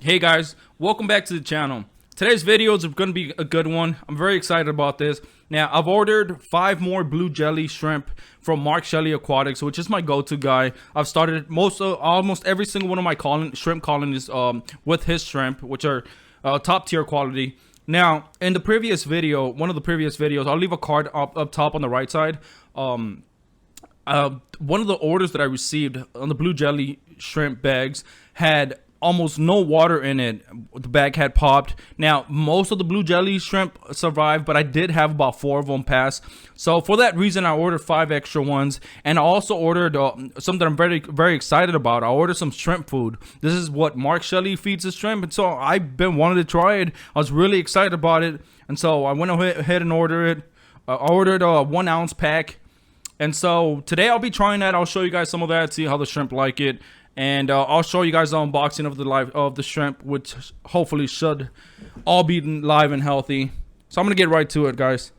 Hey guys, welcome back to the channel. Today's video is going to be a good one. I'm very excited about this. Now, I've ordered 5 more blue jelly shrimp from Mark Shelly Aquatics, which is my go-to guy. I've started almost every single one of my shrimp colonies with his shrimp, which are top tier quality. Now, in the previous video, one of the previous videos, I'll leave a card up top on the right side. One of the orders that I received on the blue jelly shrimp bags had almost no water in it. The bag had popped. Now, most of the blue jelly shrimp survived, but I did have about 4 of them pass. So for that reason, I ordered 5 extra ones, and I also ordered something I'm very excited about. I ordered some shrimp food. This is what Mark Shelly feeds his shrimp, and so I've been wanting to try it. I was really excited about it, and so I went ahead and ordered it. I ordered a 1 ounce pack, and so today I'll be trying that. I'll show you guys some of that, see how the shrimp like it. And I'll show you guys the unboxing of the shrimp, which hopefully should all be live and healthy. So I'm gonna get right to it, guys.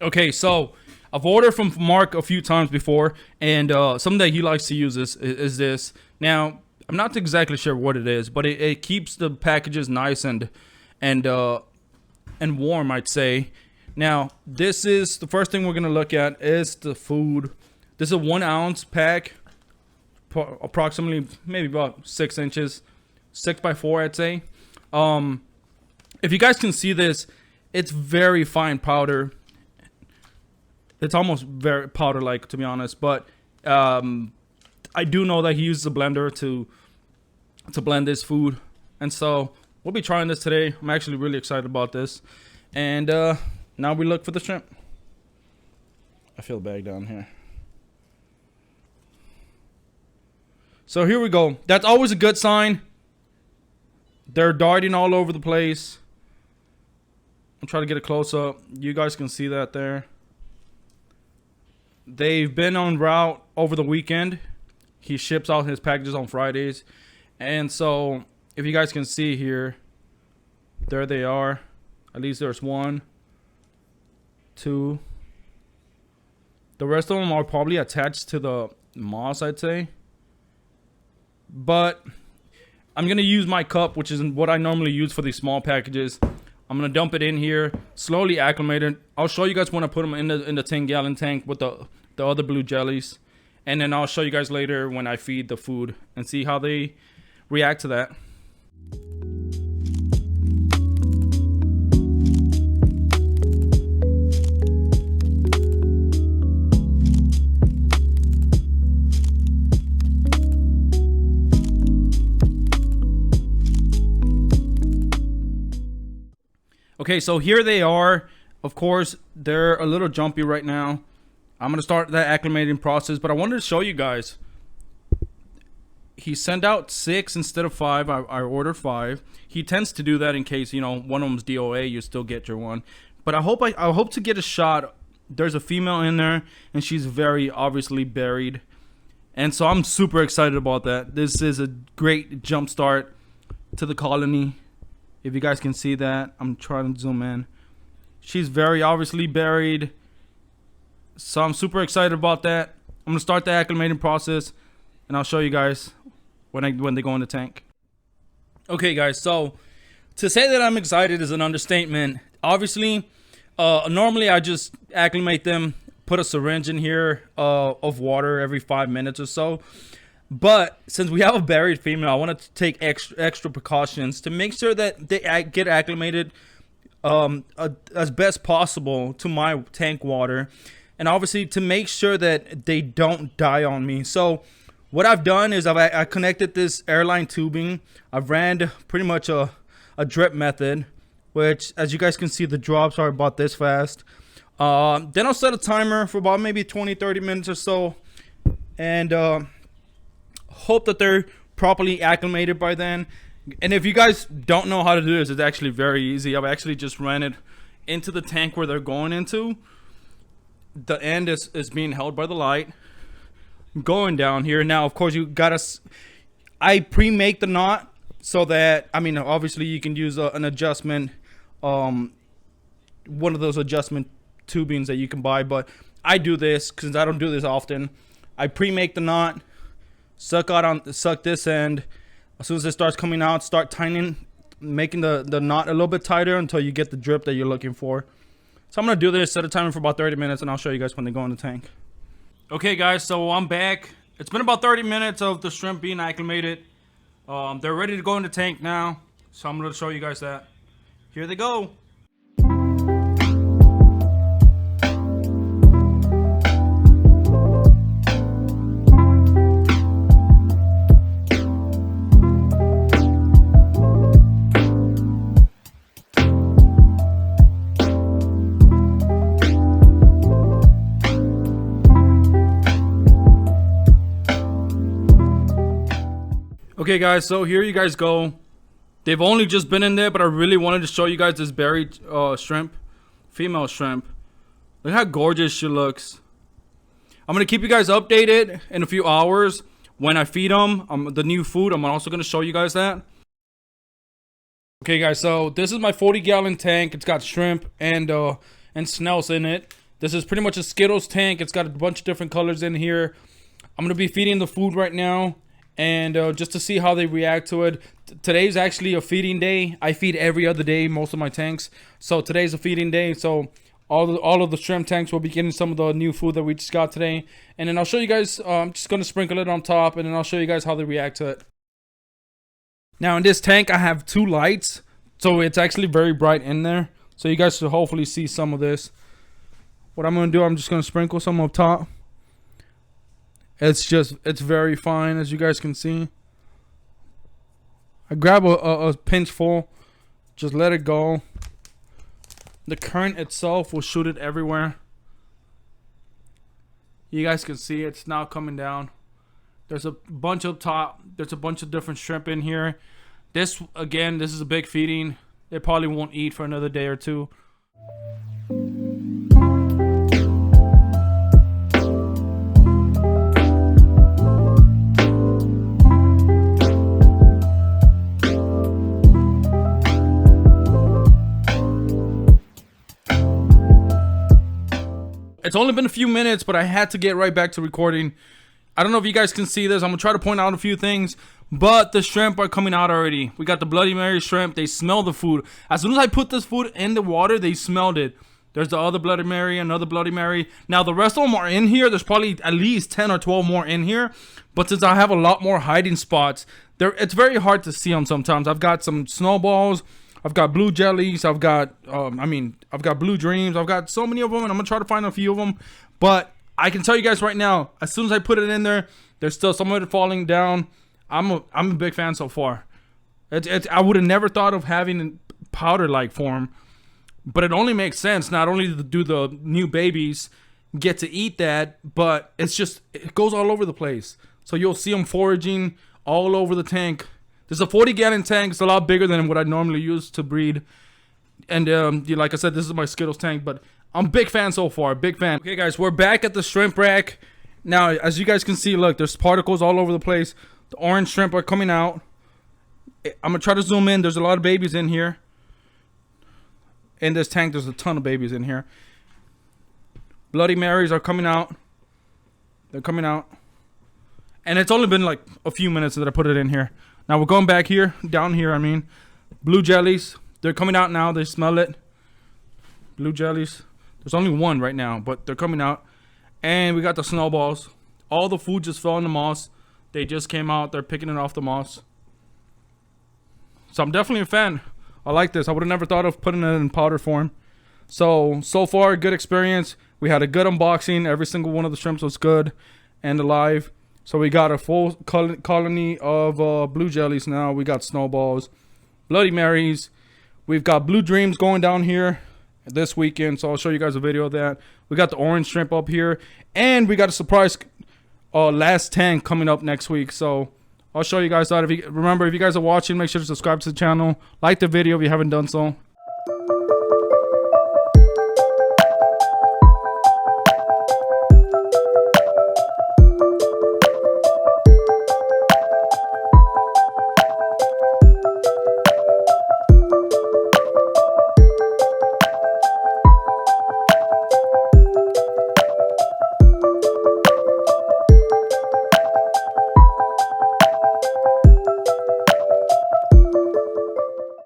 Okay, so I've ordered from Mark a few times before, and something that he likes to use is this. Now, I'm not exactly sure what it is, but it keeps the packages nice and warm, I'd say. Now, this is the first thing we're gonna look at is the food. This is a 1 ounce pack, approximately maybe about 6 inches, 6 by 4, I'd say. If you guys can see this, it's very fine powder. It's almost very powder-like, to be honest, but I do know that he uses a blender to blend this food, and so we'll be trying this today. I'm actually really excited about this, and now we look for the shrimp. I feel the bag down here. So here we go. That's always a good sign. They're darting all over the place. I'm trying to get a close-up. You guys can see that there. They've been en route over the weekend. He ships out his packages on Fridays. And so, if you guys can see here, there they are. At least there's 1, 2. The rest of them are probably attached to the moss, I'd say. But I'm going to use my cup, which is what I normally use for these small packages. I'm going to dump it in here, slowly acclimate it. I'll show you guys when I put them in the 10-gallon tank with the other blue jellies. And then I'll show you guys later when I feed the food and see how they react to that. Okay, so here they are. Of course, they're a little jumpy right now. I'm going to start that acclimating process, but I wanted to show you guys. He sent out 6 instead of 5. I ordered 5. He tends to do that in case, you know, one of them's DOA, you still get your one. But I hope to get a shot. There's a female in there, and she's very obviously buried. And so I'm super excited about that. This is a great jump start to the colony. If you guys can see that, I'm trying to zoom in. She's very obviously buried. So I'm super excited about that. I'm going to start the acclimating process, and I'll show you guys when they go in the tank. Okay, guys, so to say that I'm excited is an understatement. Obviously, normally I just acclimate them, put a syringe in here of water every 5 minutes or so. But since we have a buried female, I wanted to take extra precautions to make sure that they get acclimated as best possible to my tank water, and obviously to make sure that they don't die on me. So what I've done is I connected this airline tubing. I've ran pretty much a drip method, which, as you guys can see, the drops are about this fast. Then I'll set a timer for about maybe 20-30 minutes or so, and hope that they're properly acclimated by then. And if you guys don't know how to do this, it's actually very easy. I've actually just ran it into the tank where they're going into. The end is being held by the light. Going down here. Now, of course, you gotta... I pre-make the knot so that... I mean, obviously, you can use an adjustment... one of those adjustment tubings that you can buy, but I do this because I don't do this often. I pre-make the knot, suck this end. As soon as it starts coming out, start tightening, making the knot a little bit tighter until you get the drip that you're looking for. So I'm gonna do this, set a timer for about 30 minutes, and I'll show you guys when they go in the tank. Okay guys, so I'm back. It's been about 30 minutes of the shrimp being acclimated. They're ready to go in the tank now, so I'm gonna show you guys that. Here they go. Okay guys, so here you guys go. They've only just been in there, but I really wanted to show you guys this berry shrimp, female shrimp. Look how gorgeous she looks. I'm gonna keep you guys updated in a few hours when I feed them the new food. I'm also gonna show you guys that. Okay guys, so this is my 40-gallon tank. It's got shrimp and snails in it. This is pretty much a Skittles tank. It's got a bunch of different colors in here. I'm gonna be feeding the food right now. And just to see how they react to it. Today's actually a feeding day. I feed every other day, most of my tanks. So today's a feeding day. So all of the shrimp tanks will be getting some of the new food that we just got today. And then I'll show you guys, I'm just going to sprinkle it on top. And then I'll show you guys how they react to it. Now in this tank, I have 2 lights. So it's actually very bright in there. So you guys should hopefully see some of this. What I'm going to do, I'm just going to sprinkle some up top. It's very fine, as you guys can see. I grab a pinch full, just let it go. The current itself will shoot it everywhere. You guys can see it's now coming down. There's a bunch up top. There's a bunch of different shrimp in here. This is a big feeding. They probably won't eat for another day or 2. It's only been a few minutes, but I had to get right back to recording. I don't know if you guys can see this. I'm going to try to point out a few things, but the shrimp are coming out already. We got the Bloody Mary shrimp. They smell the food. As soon as I put this food in the water, they smelled it. There's the other Bloody Mary, another Bloody Mary. Now, the rest of them are in here. There's probably at least 10 or 12 more in here, but since I have a lot more hiding spots, it's very hard to see them sometimes. I've got some snowballs. I've got blue jellies. I've got, I've got blue dreams. I've got so many of them, and I'm gonna try to find a few of them. But I can tell you guys right now, as soon as I put it in there, there's still some of it falling down. I'm a big fan so far. I would have never thought of having powder-like form, but it only makes sense. Not only do the new babies get to eat that, but it goes all over the place. So you'll see them foraging all over the tank. This is a 40-gallon tank. It's a lot bigger than what I normally use to breed. And like I said, this is my Skittles tank, but I'm a big fan so far. Big fan. Okay, guys, we're back at the shrimp rack. Now, as you guys can see, look, there's particles all over the place. The orange shrimp are coming out. I'm going to try to zoom in. There's a lot of babies in here. In this tank, there's a ton of babies in here. Bloody Marys are coming out. They're coming out. And it's only been like a few minutes that I put it in here. Now we're going back here, down here, I mean. Blue jellies, they're coming out now. They smell it. Blue jellies. There's only one right now, but they're coming out. And we got the snowballs. All the food just fell in the moss. They just came out. They're picking it off the moss. So I'm definitely a fan. I like this. I would have never thought of putting it in powder form. So far, good experience. We had a good unboxing. Every single one of the shrimps was good and alive. So we got a full colony of blue jellies now. We got snowballs, Bloody Marys. We've got blue dreams going down here this weekend. So I'll show you guys a video of that. We got the orange shrimp up here. And we got a surprise last tank coming up next week. So I'll show you guys that. Remember, if you guys are watching, make sure to subscribe to the channel. Like the video if you haven't done so.